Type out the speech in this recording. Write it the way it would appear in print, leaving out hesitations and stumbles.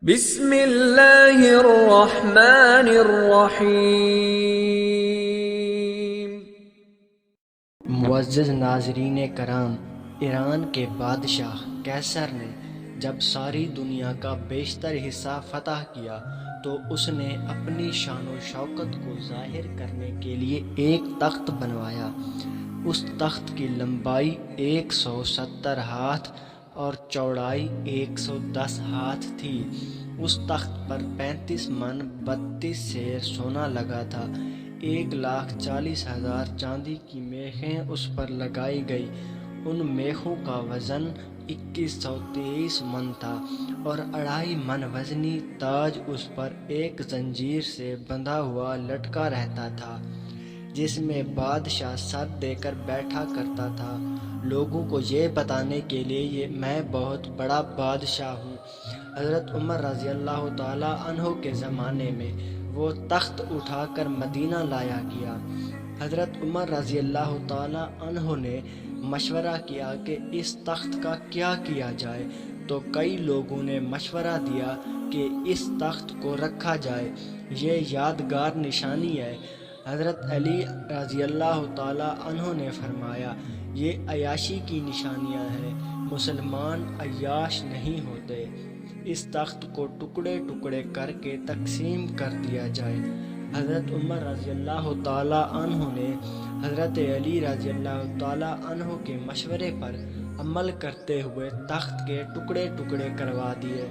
بسم اللہ الرحمن الرحیم۔ معزز ناظرین کرام، ایران کے بادشاہ قیصر نے جب ساری دنیا کا بیشتر حصہ فتح کیا تو اس نے اپنی شان و شوکت کو ظاہر کرنے کے لیے ایک تخت بنوایا۔ اس تخت کی لمبائی 170 ہاتھ اور چوڑائی 110 ہاتھ تھی۔ اس تخت پر 35 من 32 سیر سونا لگا تھا۔ 1,40,000 چاندی کی میخیں اس پر لگائی گئی۔ ان میخوں کا وزن 2123 من تھا اور 2.5 من وزنی تاج اس پر ایک زنجیر سے بندھا ہوا لٹکا رہتا تھا، جس میں بادشاہ سر دے کر بیٹھا کرتا تھا، لوگوں کو یہ بتانے کے لیے میں بہت بڑا بادشاہ ہوں۔ حضرت عمر رضی اللہ تعالیٰ عنہ کے زمانے میں وہ تخت اٹھا کر مدینہ لایا گیا۔ حضرت عمر رضی اللہ تعالیٰ عنہ نے مشورہ کیا کہ اس تخت کا کیا کیا جائے، تو کئی لوگوں نے مشورہ دیا کہ اس تخت کو رکھا جائے، یہ یادگار نشانی ہے۔ حضرت علی رضی اللہ تعالیٰ عنہ نے فرمایا، یہ عیاشی کی نشانیاں ہیں، مسلمان عیاش نہیں ہوتے، اس تخت کو ٹکڑے ٹکڑے کر کے تقسیم کر دیا جائے۔ حضرت عمر رضی اللہ تعالیٰ عنہ نے حضرت علی رضی اللہ تعالیٰ عنہ کے مشورے پر عمل کرتے ہوئے تخت کے ٹکڑے ٹکڑے کروا دیے۔